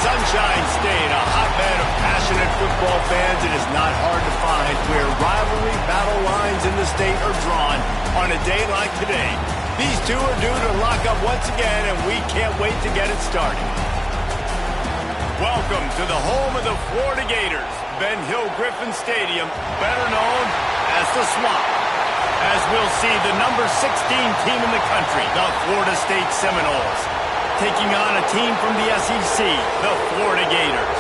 Sunshine State, a hotbed of passionate football fans. It is not hard to find where rivalry battle lines in the state are drawn on a day like today. These two are due to lock up once again, and we can't wait to get it started. Welcome to the home of the Florida Gators, Ben Hill Griffin Stadium, better known as the Swamp. As we'll see the number 16 team in the country, the Florida State Seminoles, taking on a team from the SEC, the Florida Gators.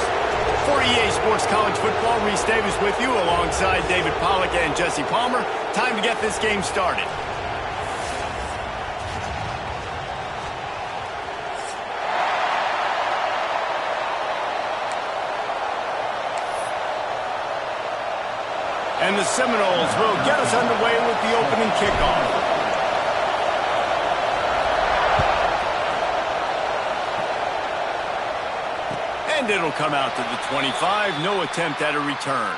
For EA Sports College Football, Reese Davis with you alongside David Pollack and Jesse Palmer. Time to get this game started. And the Seminoles will get us underway with the opening kickoff. And it'll come out to the 25. No attempt at a return.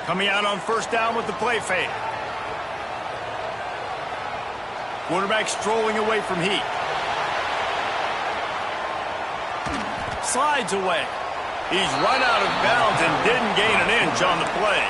Coming out on first down with the play fake. Quarterback strolling away from heat. Slides away. He's run out of bounds and didn't gain an inch on the play.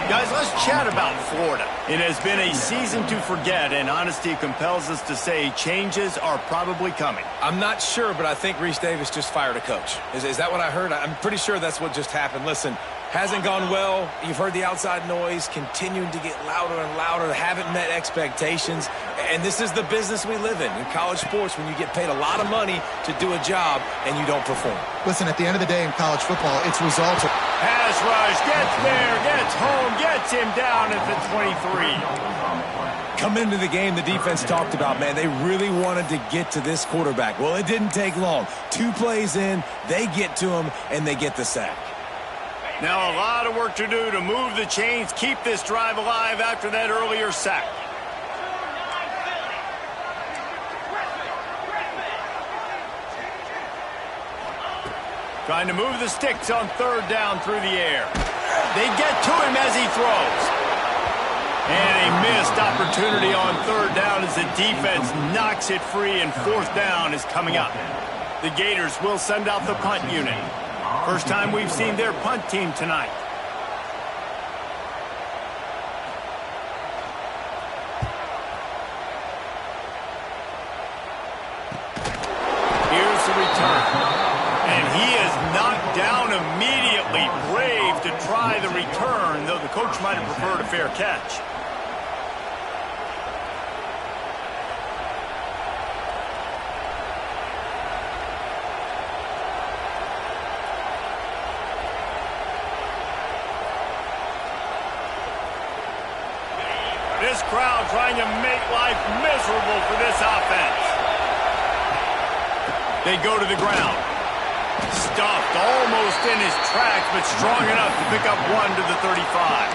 Guys, let's chat about Florida. It has been a season to forget, and honesty compels us to say changes are probably coming. I'm not sure, but I think Reese Davis just fired a coach. Is that what I heard? I'm pretty sure that's what just happened. Listen, hasn't gone well. You've heard the outside noise continuing to get louder and louder. Haven't met expectations. And this is the business we live in college sports, when you get paid a lot of money to do a job and you don't perform. Listen, at the end of the day in college football, it's results. Pass rush, gets there, gets home, gets him down at the 23. Coming into the game, the defense talked about, man, they really wanted to get to this quarterback. Well, it didn't take long. 2 plays in, they get to him, and they get the sack. Now a lot of work to do to move the chains, keep this drive alive after that earlier sack. Trying to move the sticks on third down through the air. They get to him as he throws. And a missed opportunity on third down as the defense knocks it free, and fourth down is coming up. The Gators will send out the punt unit. First time we've seen their punt team tonight. Here's the return. And he is knocked down immediately. Brave to try the return, though the coach might have preferred a fair catch. This crowd trying to make life miserable for this offense. They go to the ground. Stuffed almost in his tracks, but strong enough to pick up 1 to the 35.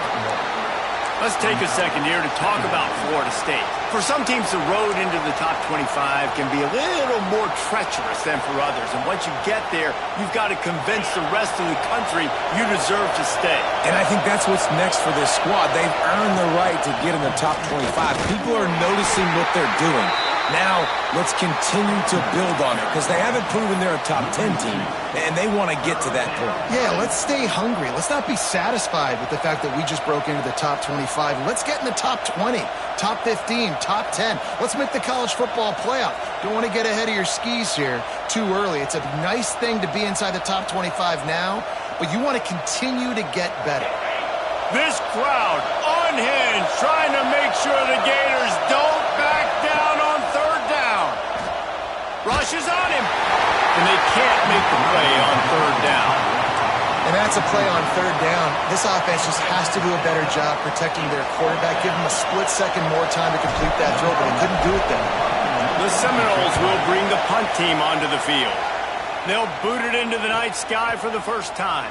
Let's take a second here to talk about Florida State. For some teams, the road into the top 25 can be a little more treacherous than for others. And once you get there, you've got to convince the rest of the country you deserve to stay. And I think that's what's next for this squad. They've earned the right to get in the top 25. People are noticing what they're doing. Now, let's continue to build on it, because they haven't proven they're a top 10 team, and they want to get to that point. Yeah, let's stay hungry. Let's not be satisfied with the fact that we just broke into the top 25. Let's get in the top 20, top 15, top 10. Let's make the college football playoff. Don't want to get ahead of your skis here too early. It's a nice thing to be inside the top 25 now, but you want to continue to get better. This crowd unhinged, trying to make sure the Gators don't back down on third down. Rushes on him, and they can't make the play on third down. And that's a play on third down. This offense just has to do a better job protecting their quarterback. Give them a split second more time to complete that throw, but they couldn't do it then. The Seminoles will bring the punt team onto the field. They'll boot it into the night sky for the first time.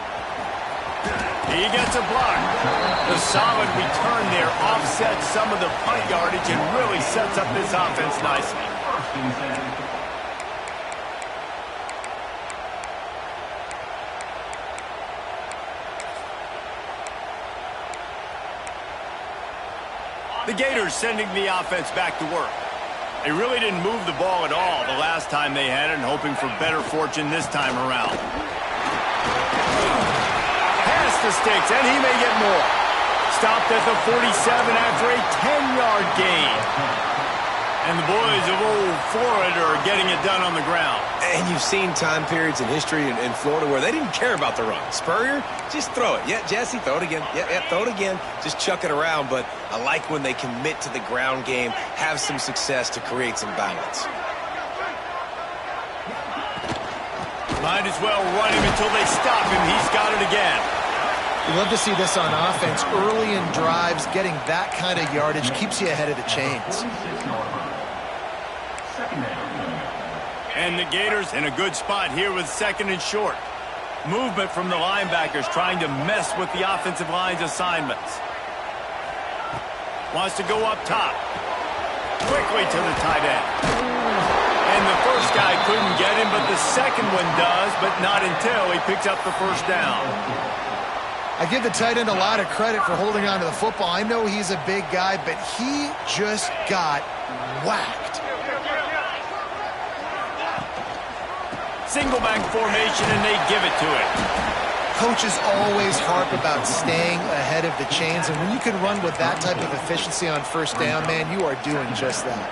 He gets a block. The solid return there offsets some of the punt yardage and really sets up this offense nicely. The Gators sending the offense back to work. They really didn't move the ball at all the last time they had it, and hoping for better fortune this time around. Pass the sticks, and he may get more. Stopped at the 47 after a 10-yard gain. And the boys of Old Florida are getting it done on the ground. And you've seen time periods in history in Florida where they didn't care about the run. Spurrier, just throw it. Yeah, Jesse, throw it again. Yeah, throw it again. Just chuck it around. But I like when they commit to the ground game, have some success to create some balance. Might as well run him until they stop him. He's got it again. You love to see this on offense. Early in drives, getting that kind of yardage keeps you ahead of the chains. And the Gators in a good spot here with second and short. Movement from the linebackers trying to mess with the offensive line's assignments. Wants to go up top. Quickly to the tight end. And the first guy couldn't get him, but the second one does, but not until he picks up the first down. I give the tight end a lot of credit for holding on to the football. I know he's a big guy, but he just got whacked. Single back formation, and they give it to it. Coaches always harp about staying ahead of the chains, and when you can run with that type of efficiency on first down, man, you are doing just that.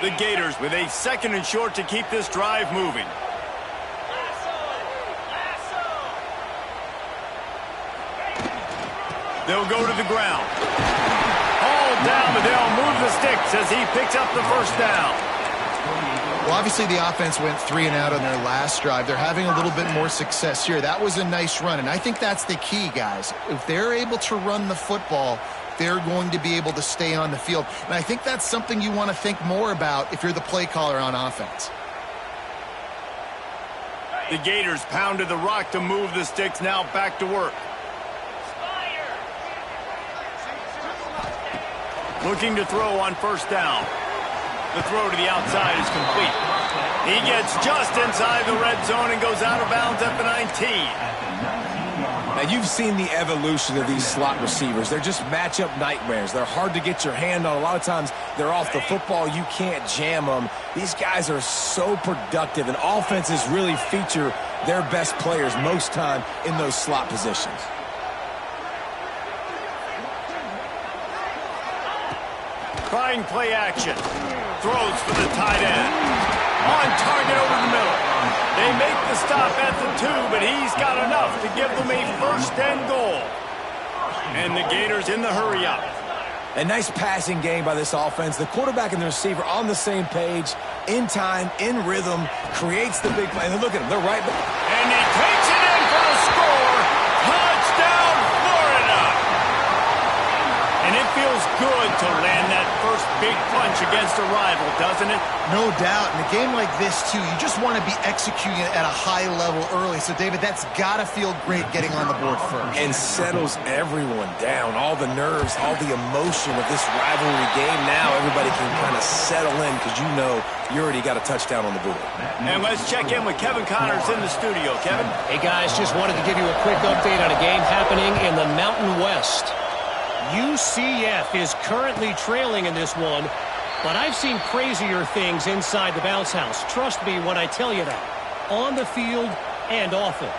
The Gators with a second and short to keep this drive moving. They'll go to the ground. All down, but they'll move the sticks as he picks up the first down. Well, obviously the offense went 3 and out on their last drive. They're having a little bit more success here. That was a nice run, and I think that's the key, guys. If they're able to run the football, they're going to be able to stay on the field. And I think that's something you want to think more about if you're the play caller on offense. The Gators pounded the rock to move the sticks, now back to work. Looking to throw on first down. The throw to the outside is complete. He gets just inside the red zone and goes out of bounds at the 19. Now, you've seen the evolution of these slot receivers. They're just matchup nightmares. They're hard to get your hand on. A lot of times, they're off the football. You can't jam them. These guys are so productive, and offenses really feature their best players most time in those slot positions. Trying play action. Throws for the tight end. On target over the middle. They make the stop at the 2, but he's got enough to give them a first and goal. And the Gators in the hurry-up. A nice passing game by this offense. The quarterback and the receiver on the same page, in time, in rhythm, creates the big play. And look at him, they're right. And he takes it in for the score. Touchdown, Florida! And it feels good to land that first big punch against a rival, doesn't it? No doubt. In a game like this, too, you just want to be executing it at a high level early. So, David, that's got to feel great getting on the board first. And settles everyone down. All the nerves, all the emotion of this rivalry game. Now everybody can kind of settle in because you know you already got a touchdown on the board. And let's check in with Kevin Connors in the studio. Kevin? Hey, guys, just wanted to give you a quick update on a game happening in the Mountain West. UCF is currently trailing in this one, but I've seen crazier things inside the bounce house. Trust me when I tell you that. On the field and off it.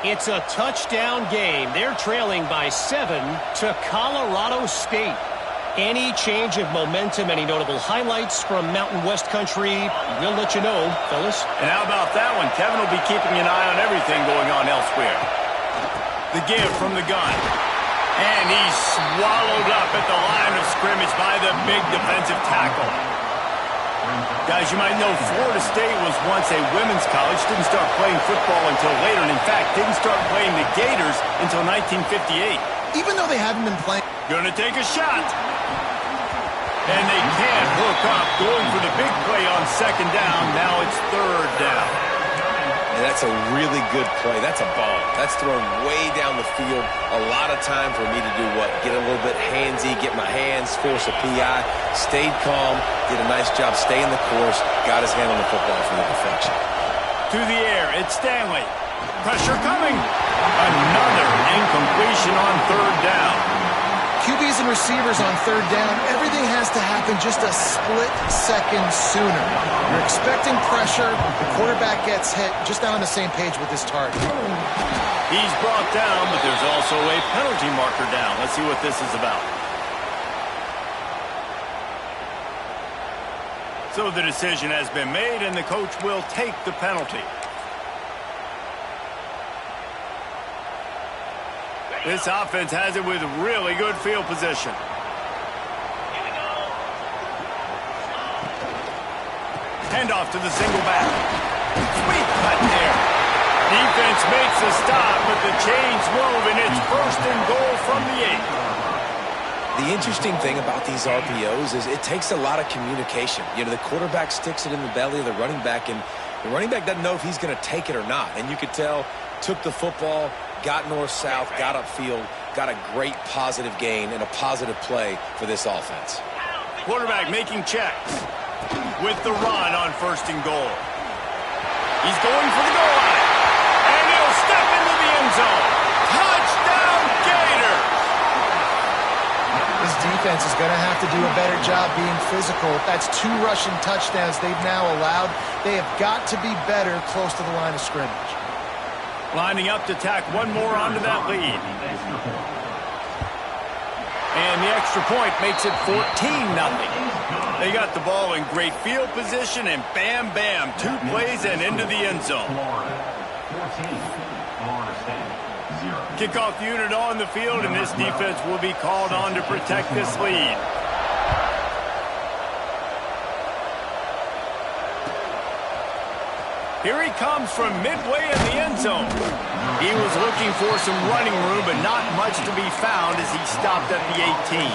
It's a touchdown game. They're trailing by 7 to Colorado State. Any change of momentum, any notable highlights from Mountain West country, we'll let you know, fellas. And how about that one? Kevin will be keeping an eye on everything going on elsewhere. The give from the gun. And he's swallowed up at the line of scrimmage by the big defensive tackle. Guys, you might know Florida State was once a women's college, didn't start playing football until later, and in fact, didn't start playing the Gators until 1958. Even though they haven't been playing. Gonna take a shot. And they can't hook up, going for the big play on second down. Now it's third down. And that's a really good play. That's a ball. That's thrown way down the field. A lot of time for me to do what? Get a little bit handsy, get my hands, force a PI. Stayed calm, did a nice job staying the course, got his hand on the football for the deflection. To the air, it's Stanley. Pressure coming. Another incompletion on third down. QBs and receivers on third down, everything has to happen just a split second sooner. You're expecting pressure, the quarterback gets hit, just not on the same page with his target. He's brought down, but there's also a penalty marker down. Let's see what this is about. So the decision has been made, and the coach will take the penalty. This offense has it with really good field position. Handoff to the single back. Sweet cut there. Defense makes a stop, but the chains move, and it's first and goal from the 8. The interesting thing about these RPOs is it takes a lot of communication. You know, the quarterback sticks it in the belly of the running back, and the running back doesn't know if he's going to take it or not. And you could tell, took the football, got north-south, got upfield, got a great positive gain and a positive play for this offense. Quarterback making checks with the run on first and goal. He's going for the goal line, and he'll step into the end zone. Touchdown, Gators! This defense is going to have to do a better job being physical. That's 2 rushing touchdowns they've now allowed. They have got to be better close to the line of scrimmage. Lining up to tack one more onto that lead. And the extra point makes it 14-0. They got the ball in great field position, and bam, bam, 2 plays and into the end zone. Kickoff unit on the field, and this defense will be called on to protect this lead. Here he comes from midway in the end zone. He was looking for some running room, but not much to be found as he stopped at the 18.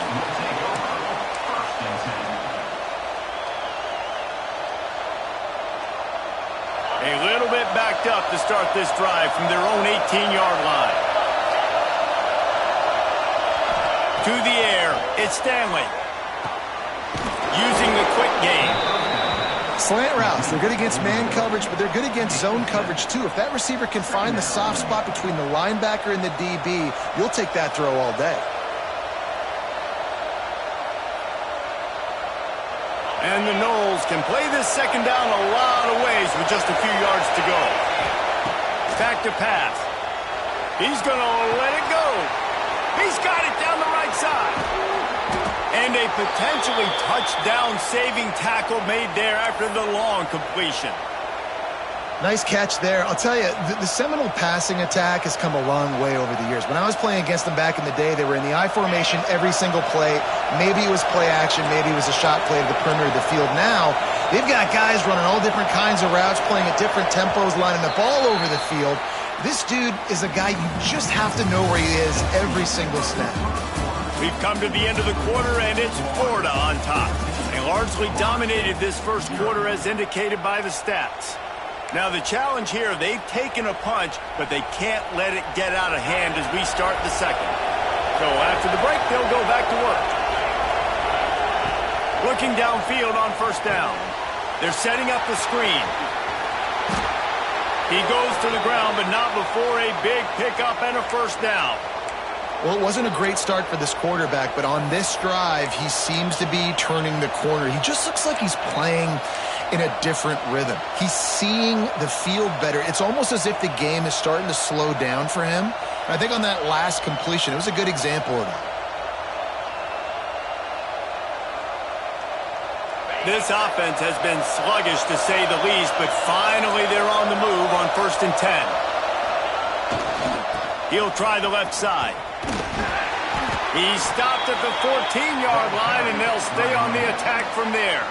A little bit backed up to start this drive from their own 18-yard line. To the air, it's Stanley. Using the quick game. Slant routes, they're good against man coverage, but they're good against zone coverage too. If that receiver can find the soft spot between the linebacker and the DB, you'll take that throw all day. And the Noles can play this second down a lot of ways with just a few yards to go. Back to pass. He's going to let it go. He's got it down the right side. And a potentially touchdown-saving tackle made there after the long completion. Nice catch there. I'll tell you, the Seminole passing attack has come a long way over the years. When I was playing against them back in the day, they were in the I formation every single play. Maybe it was play action. Maybe it was a shot play to the perimeter of the field. Now, they've got guys running all different kinds of routes, playing at different tempos, lining up all over the field. This dude is a guy you just have to know where he is every single snap. We've come to the end of the quarter, and it's Florida on top. They largely dominated this first quarter as indicated by the stats. Now the challenge here, they've taken a punch, but they can't let it get out of hand as we start the second. So after the break, they'll go back to work. Looking downfield on first down. They're setting up the screen. He goes to the ground, but not before a big pickup and a first down. Well, it wasn't a great start for this quarterback, but on this drive, he seems to be turning the corner. He just looks like he's playing in a different rhythm. He's seeing the field better. It's almost as if the game is starting to slow down for him. And I think on that last completion, it was a good example of that. This offense has been sluggish to say the least, but finally they're on the move on 1st and 10. He'll try the left side. He's stopped at the 14-yard line, and they'll stay on the attack from there.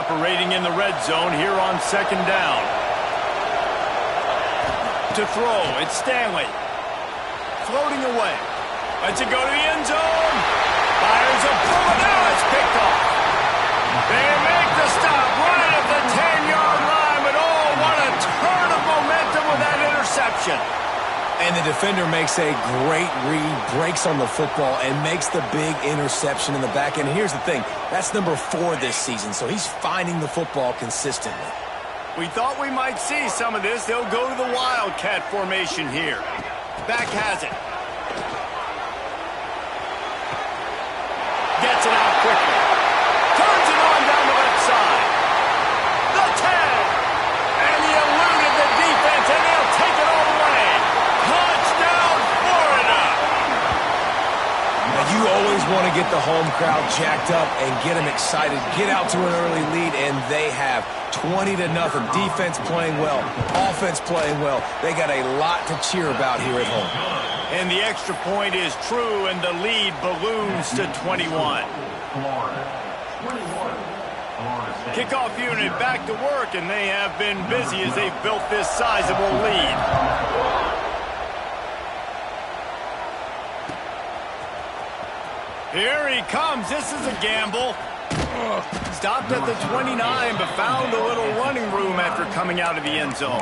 operating in the red zone here on second down. To throw, it's Stanley. Floating away. Lets it go to the end zone. Fires a bullet. Now it's picked off. They make the stop right at the 10-yard line, but oh, what a turn of momentum with that interception. And the defender makes a great read, breaks on the football, and makes the big interception in the back end. Here's the thing, that's number 4 this season, so he's finding the football consistently. We thought we might see some of this. They'll go to the Wildcat formation here. Back has it. Gets it out quickly. Turns it on down the left side. The tag. And he eluded the defense, and they'll take it all the way. Touchdown, Florida. Now, you always want to get the home crowd jacked up and get them excited. Get out to an early lead, and they have 20-0. Defense playing well. Offense playing well. They got a lot to cheer about here at home. And the extra point is true, and the lead balloons to 21. Kickoff unit back to work, and they have been busy as they've built this sizable lead. Here he comes. This is a gamble. Stopped at the 29, but found a little running room after coming out of the end zone.